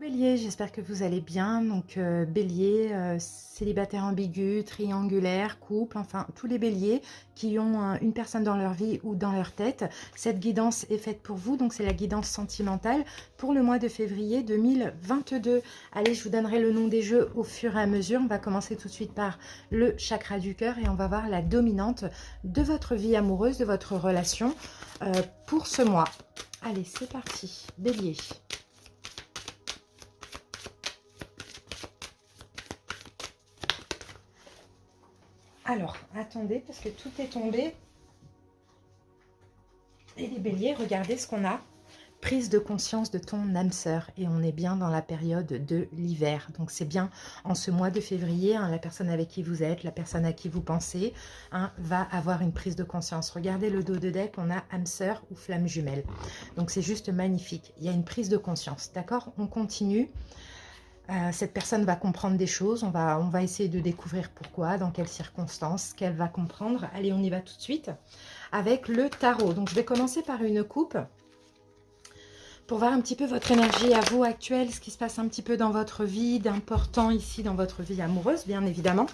Bélier, j'espère que vous allez bien. Donc Bélier, célibataire ambigu, triangulaire, couple, enfin tous les béliers qui ont une personne dans leur vie ou dans leur tête. Cette guidance est faite pour vous, donc c'est la guidance sentimentale pour le mois de février 2022. Allez, je vous donnerai le nom des jeux au fur et à mesure. On va commencer tout de suite par le chakra du cœur et on va voir la dominante de votre vie amoureuse, de votre relation pour ce mois. Allez, c'est parti. Bélier. Alors, attendez, parce que tout est tombé. Et les béliers, regardez ce qu'on a. Prise de conscience de ton âme sœur. Et on est bien dans la période de l'hiver. Donc, c'est bien en ce mois de février, hein, la personne avec qui vous êtes, la personne à qui vous pensez, hein, va avoir une prise de conscience. Regardez le dos de deck, on a âme sœur ou flamme jumelle. Donc, c'est juste magnifique. Il y a une prise de conscience. D'accord? On continue. Cette personne va comprendre des choses, on va essayer de découvrir pourquoi, dans quelles circonstances, qu'elle va comprendre. Allez, on y va tout de suite avec le tarot. Donc, je vais commencer par une coupe pour voir un petit peu votre énergie à vous actuelle, ce qui se passe un petit peu dans votre vie, d'important ici dans votre vie amoureuse, bien évidemment,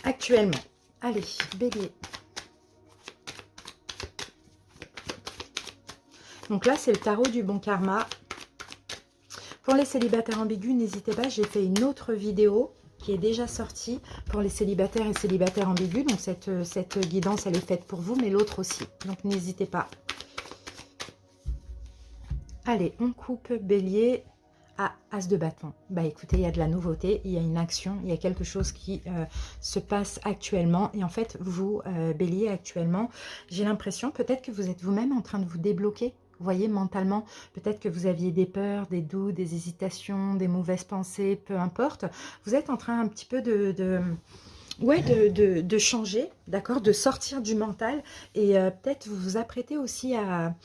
actuellement. Allez, bélier. Donc là, c'est le tarot du bon karma. Pour les célibataires ambigus, n'hésitez pas, j'ai fait une autre vidéo qui est déjà sortie pour les célibataires et célibataires ambigus. Donc cette guidance, elle est faite pour vous, mais l'autre aussi. Donc n'hésitez pas. Allez, on coupe bélier à as de bâton. Bah écoutez, il y a de la nouveauté, il y a une action, il y a quelque chose qui se passe actuellement. Et en fait, vous, bélier, actuellement, j'ai l'impression peut-être que vous êtes vous-même en train de vous débloquer. Vous voyez, mentalement, peut-être que vous aviez des peurs, des doutes, des hésitations, des mauvaises pensées, peu importe. Vous êtes en train un petit peu de changer, d'accord, de sortir du mental. Et peut-être vous vous apprêtez aussi à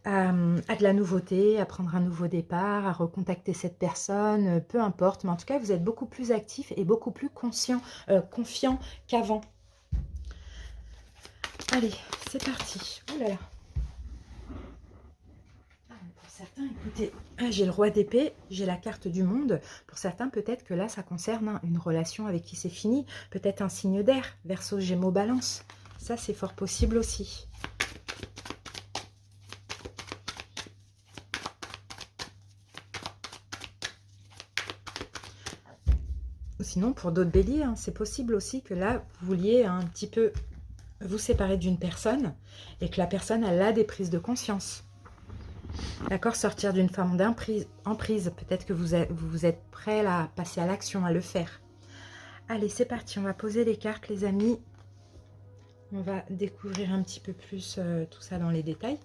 de la nouveauté, à prendre un nouveau départ, à recontacter cette personne, peu importe. Mais en tout cas, vous êtes beaucoup plus actif et beaucoup plus conscient, confiant qu'avant. Allez, c'est parti. Oh là là. Certains, écoutez, j'ai le roi d'épée, j'ai la carte du monde. Pour certains, peut-être que là, ça concerne une relation avec qui c'est fini. Peut-être un signe d'air, Verseau, Gémeaux, Balance. Ça, c'est fort possible aussi. Sinon, pour d'autres béliers, hein, c'est possible aussi que là, vous vouliez un petit peu vous séparer d'une personne et que la personne, elle a des prises de conscience. D'accord, sortir d'une forme d'emprise. Peut-être que vous êtes prêt à passer à l'action, à le faire. Allez, c'est parti. On va poser les cartes, les amis. On va découvrir un petit peu plus tout ça dans les détails.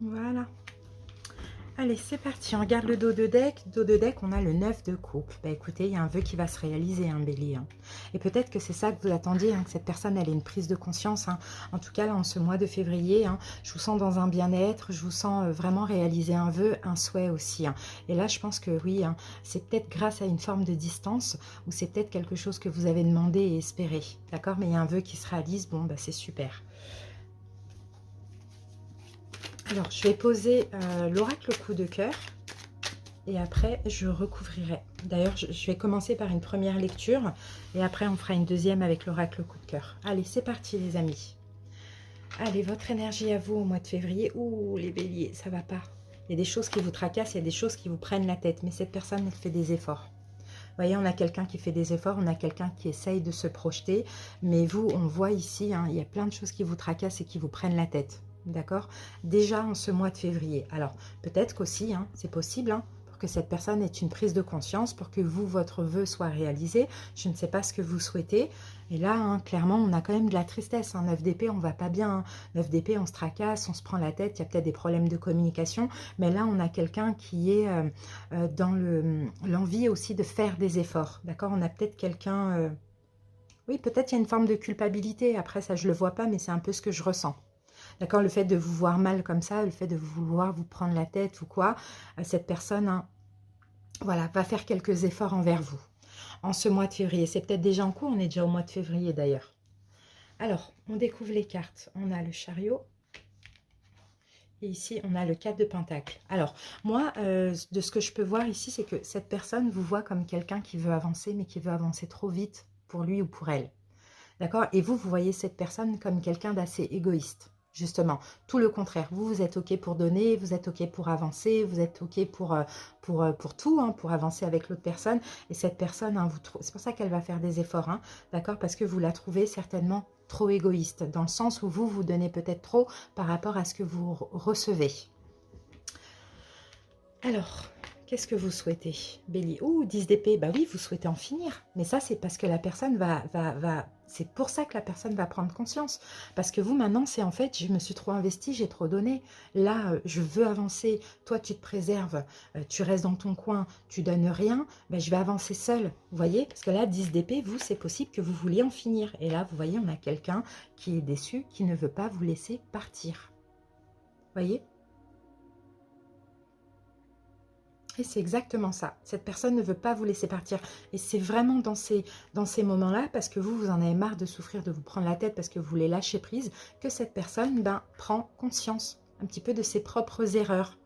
Voilà. Allez, c'est parti. On regarde le dos de deck. Dos de deck, on a le 9 de coupe. Bah écoutez, il y a un vœu qui va se réaliser, un bélier. Hein. Et peut-être que c'est ça que vous attendiez, hein, que cette personne, elle ait une prise de conscience. Hein. En tout cas, là, en ce mois de février, hein, je vous sens dans un bien-être. Je vous sens vraiment réaliser un vœu, un souhait aussi. Hein. Et là, je pense que oui, hein, c'est peut-être grâce à une forme de distance ou c'est peut-être quelque chose que vous avez demandé et espéré. D'accord? Mais il y a un vœu qui se réalise. Bon, bah c'est super. Alors, je vais poser l'oracle coup de cœur et après, je recouvrirai. D'ailleurs, je vais commencer par une première lecture et après, on fera une deuxième avec l'oracle coup de cœur. Allez, c'est parti les amis. Allez, votre énergie à vous au mois de février. Ouh, les béliers, ça va pas. Il y a des choses qui vous tracassent, il y a des choses qui vous prennent la tête. Mais cette personne, elle fait des efforts. Vous voyez, on a quelqu'un qui fait des efforts, on a quelqu'un qui essaye de se projeter. Mais vous, on voit ici, hein, il y a plein de choses qui vous tracassent et qui vous prennent la tête. D'accord? Déjà en ce mois de février. Alors, peut-être qu'aussi, hein, c'est possible, hein, pour que cette personne ait une prise de conscience, pour que vous, votre vœu soit réalisé. Je ne sais pas ce que vous souhaitez. Et là, hein, clairement, on a quand même de la tristesse. 9 d'épée, on va pas bien. 9 d'épée, on se tracasse, on se prend la tête. Il y a peut-être des problèmes de communication. Mais là, on a quelqu'un qui est dans l'envie aussi de faire des efforts. D'accord? On a peut-être quelqu'un... oui, peut-être il y a une forme de culpabilité. Après, ça, je le vois pas, mais c'est un peu ce que je ressens. D'accord? Le fait de vous voir mal comme ça, le fait de vouloir vous prendre la tête ou quoi, cette personne, hein, voilà, va faire quelques efforts envers vous. En ce mois de février, c'est peut-être déjà en cours, on est déjà au mois de février d'ailleurs. Alors, on découvre les cartes. On a le chariot. Et ici, on a le 4 de Pentacle. Alors, moi, de ce que je peux voir ici, c'est que cette personne vous voit comme quelqu'un qui veut avancer, mais qui veut avancer trop vite pour lui ou pour elle. D'accord? Et vous, vous voyez cette personne comme quelqu'un d'assez égoïste. Justement, tout le contraire. Vous êtes OK pour donner, vous êtes OK pour avancer, vous êtes OK pour tout, hein, pour avancer avec l'autre personne. Et cette personne, hein, c'est pour ça qu'elle va faire des efforts, hein, d'accord? Parce que vous la trouvez certainement trop égoïste, dans le sens où vous donnez peut-être trop par rapport à ce que vous recevez. Alors, qu'est-ce que vous souhaitez, Bélier? Ouh, 10 d'épée, bah oui, vous souhaitez en finir. Mais ça, c'est parce que la personne c'est pour ça que la personne va prendre conscience. Parce que vous, maintenant, c'est en fait, je me suis trop investie, j'ai trop donné. Là, je veux avancer. Toi, tu te préserves, tu restes dans ton coin, tu donnes rien. Ben, je vais avancer seule. Vous voyez? Parce que là, 10 d'épée, vous, c'est possible que vous vouliez en finir. Et là, vous voyez, on a quelqu'un qui est déçu, qui ne veut pas vous laisser partir. Vous voyez? Et c'est exactement ça. Cette personne ne veut pas vous laisser partir. Et c'est vraiment dans ces moments-là, parce que vous en avez marre de souffrir, de vous prendre la tête, parce que vous voulez lâcher prise, que cette personne prend conscience un petit peu de ses propres erreurs.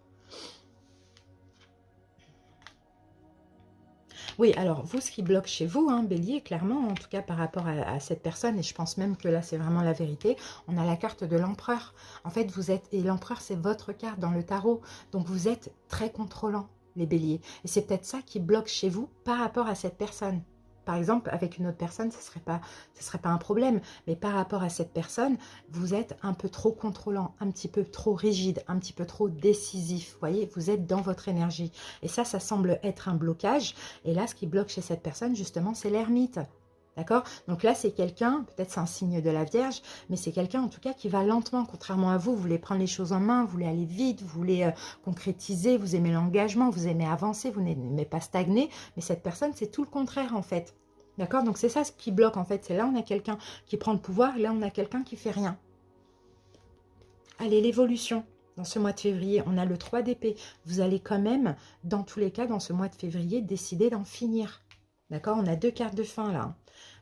Oui, alors vous, ce qui bloque chez vous, hein, Bélier, clairement, en tout cas par rapport à cette personne, et je pense même que là, c'est vraiment la vérité, on a la carte de l'empereur. En fait, vous êtes, et l'empereur, c'est votre carte dans le tarot, donc vous êtes très contrôlant, les béliers. Et c'est peut-être ça qui bloque chez vous par rapport à cette personne. Par exemple, avec une autre personne, ce serait pas un problème. Mais par rapport à cette personne, vous êtes un peu trop contrôlant, un petit peu trop rigide, un petit peu trop décisif. Vous voyez, vous êtes dans votre énergie. Et ça semble être un blocage. Et là, ce qui bloque chez cette personne, justement, c'est l'ermite. D'accord? Donc là, c'est quelqu'un, peut-être c'est un signe de la Vierge, mais c'est quelqu'un en tout cas qui va lentement, contrairement à vous. Vous voulez prendre les choses en main, vous voulez aller vite, vous voulez concrétiser, vous aimez l'engagement, vous aimez avancer, vous n'aimez pas stagner. Mais cette personne, c'est tout le contraire en fait. D'accord? Donc c'est ça ce qui bloque en fait. C'est là on a quelqu'un qui prend le pouvoir, là on a quelqu'un qui fait rien. Allez, l'évolution. Dans ce mois de février, on a le 3 d'épée. Vous allez quand même, dans tous les cas, dans ce mois de février, décider d'en finir. D'accord? On a 2 cartes de fin là.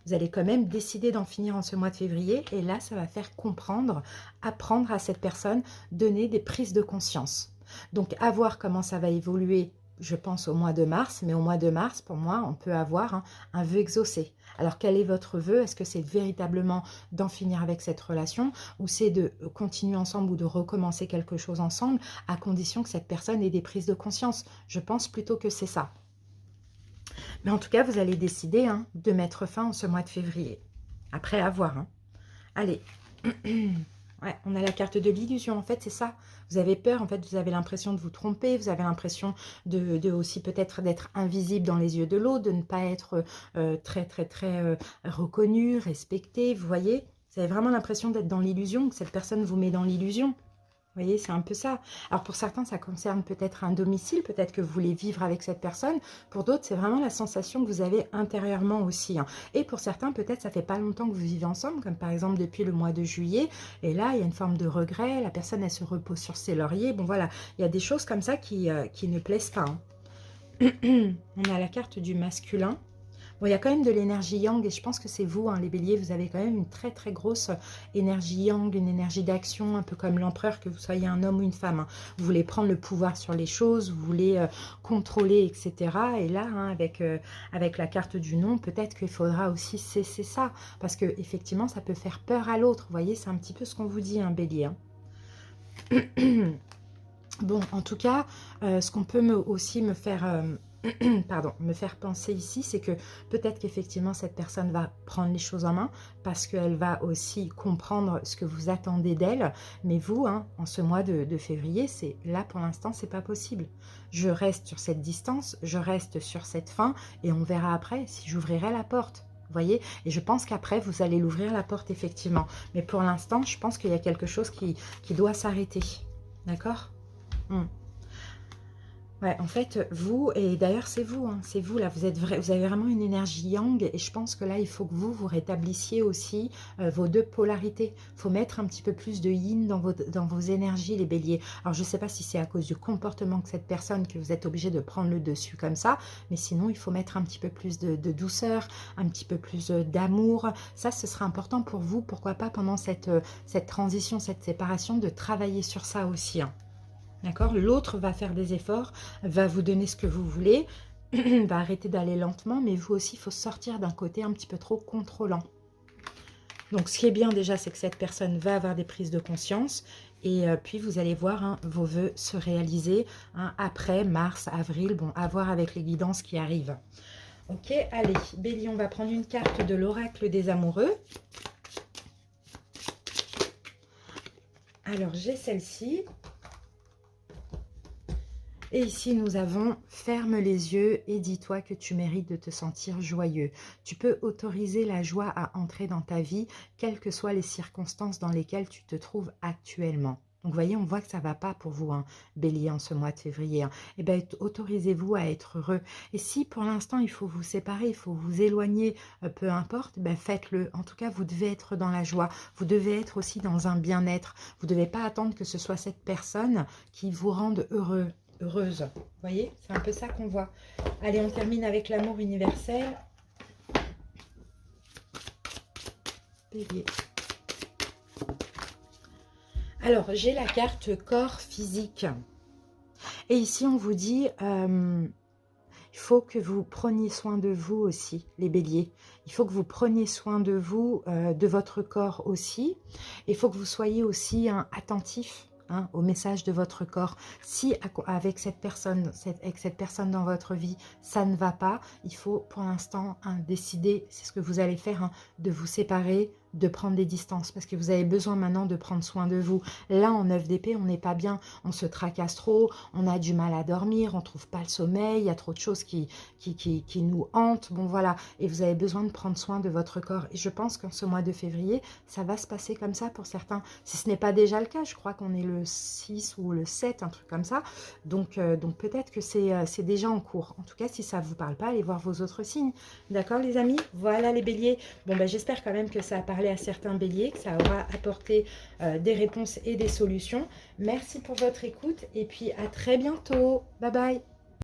Vous allez quand même décider d'en finir en ce mois de février. Et là, ça va faire comprendre, apprendre à cette personne, donner des prises de conscience. Donc, à voir comment ça va évoluer, je pense, au mois de mars. Mais au mois de mars, pour moi, on peut avoir un vœu exaucé. Alors, quel est votre vœu? Est-ce que c'est véritablement d'en finir avec cette relation? Ou c'est de continuer ensemble ou de recommencer quelque chose ensemble, à condition que cette personne ait des prises de conscience? Je pense plutôt que c'est ça. Mais en tout cas, vous allez décider de mettre fin en ce mois de février. Après, à voir. Allez. Ouais, on a la carte de l'illusion. En fait, c'est ça. Vous avez peur. En fait, vous avez l'impression de vous tromper. Vous avez l'impression de aussi peut-être d'être invisible dans les yeux de l'autre, de ne pas être très reconnu, respecté. Vous voyez? Vous avez vraiment l'impression d'être dans l'illusion, que cette personne vous met dans l'illusion. Vous voyez, c'est un peu ça. Alors pour certains, ça concerne peut-être un domicile, peut-être que vous voulez vivre avec cette personne. Pour d'autres, c'est vraiment la sensation que vous avez intérieurement aussi. Et pour certains, peut-être ça fait pas longtemps que vous vivez ensemble, comme par exemple depuis le mois de juillet. Et là, il y a une forme de regret. La personne, elle se repose sur ses lauriers. Bon voilà, il y a des choses comme ça qui ne plaisent pas. On a la carte du masculin. Bon, il y a quand même de l'énergie yang et je pense que c'est vous, les béliers, vous avez quand même une très grosse énergie yang, une énergie d'action, un peu comme l'empereur, que vous soyez un homme ou une femme. Vous voulez prendre le pouvoir sur les choses, vous voulez contrôler, etc. Et là, avec la carte du non, peut-être qu'il faudra aussi cesser ça, parce que effectivement, ça peut faire peur à l'autre. Vous voyez, c'est un petit peu ce qu'on vous dit, bélier. Bon, en tout cas, ce qu'on peut aussi me faire pardon, me faire penser ici, c'est que peut-être qu'effectivement cette personne va prendre les choses en main parce qu'elle va aussi comprendre ce que vous attendez d'elle. Mais vous, hein, en ce mois de février, c'est là pour l'instant, c'est pas possible. Je reste sur cette distance, je reste sur cette fin et on verra après si j'ouvrirai la porte. Vous voyez? Et je pense qu'après, vous allez l'ouvrir la porte, effectivement. Mais pour l'instant, je pense qu'il y a quelque chose qui doit s'arrêter. D'accord? Ouais, en fait, vous, et d'ailleurs c'est vous, hein, c'est vous là, vous avez vraiment une énergie yang et je pense que là, il faut que vous rétablissiez aussi vos deux polarités. Il faut mettre un petit peu plus de yin dans vos énergies, les béliers. Alors, je ne sais pas si c'est à cause du comportement de cette personne que vous êtes obligé de prendre le dessus comme ça, mais sinon, il faut mettre un petit peu plus de douceur, un petit peu plus d'amour. Ça, ce sera important pour vous, pourquoi pas pendant cette transition, cette séparation, de travailler sur ça aussi, hein. D'accord? L'autre va faire des efforts, va vous donner ce que vous voulez, va arrêter d'aller lentement, mais vous aussi, il faut sortir d'un côté un petit peu trop contrôlant. Donc, ce qui est bien déjà, c'est que cette personne va avoir des prises de conscience et puis vous allez voir hein, vos vœux se réaliser hein, après mars, avril, bon, à voir avec les guidances qui arrivent. Ok, allez, Bélier, on va prendre une carte de l'oracle des amoureux. Alors, j'ai celle-ci. Et ici, nous avons « Ferme les yeux et dis-toi que tu mérites de te sentir joyeux. Tu peux autoriser la joie à entrer dans ta vie, quelles que soient les circonstances dans lesquelles tu te trouves actuellement. » Donc, vous voyez, on voit que ça ne va pas pour vous, hein, Bélier, en ce mois de février. Hein. Eh bien, autorisez-vous à être heureux. Et si, pour l'instant, il faut vous séparer, il faut vous éloigner, peu importe, ben faites-le. En tout cas, vous devez être dans la joie. Vous devez être aussi dans un bien-être. Vous ne devez pas attendre que ce soit cette personne qui vous rende heureux. Heureuse. Vous voyez, c'est un peu ça qu'on voit. Allez, on termine avec l'amour universel. Bélier. Alors, j'ai la carte corps physique. Et ici, on vous dit, il faut que vous preniez soin de vous aussi, les béliers. Il faut que vous preniez soin de vous, de votre corps aussi. Il faut que vous soyez aussi attentifs. Hein, au message de votre corps. Si avec cette personne dans votre vie, ça ne va pas, il faut pour l'instant décider, c'est ce que vous allez faire, hein, de vous séparer, de prendre des distances, parce que vous avez besoin maintenant de prendre soin de vous. Là, en 9 d'épée, on n'est pas bien, on se tracasse trop, on a du mal à dormir, on ne trouve pas le sommeil, il y a trop de choses qui nous hantent, bon voilà, et vous avez besoin de prendre soin de votre corps. Et je pense qu'en ce mois de février, ça va se passer comme ça pour certains. Si ce n'est pas déjà le cas, je crois qu'on est le 6 ou le 7, un truc comme ça, donc peut-être que c'est déjà en cours. En tout cas, si ça ne vous parle pas, allez voir vos autres signes. D'accord, les amis? Voilà les béliers. Bon, ben, j'espère quand même que ça a parlé à certains béliers, que ça aura apporté des réponses et des solutions. Merci pour votre écoute et puis à très bientôt. Bye bye.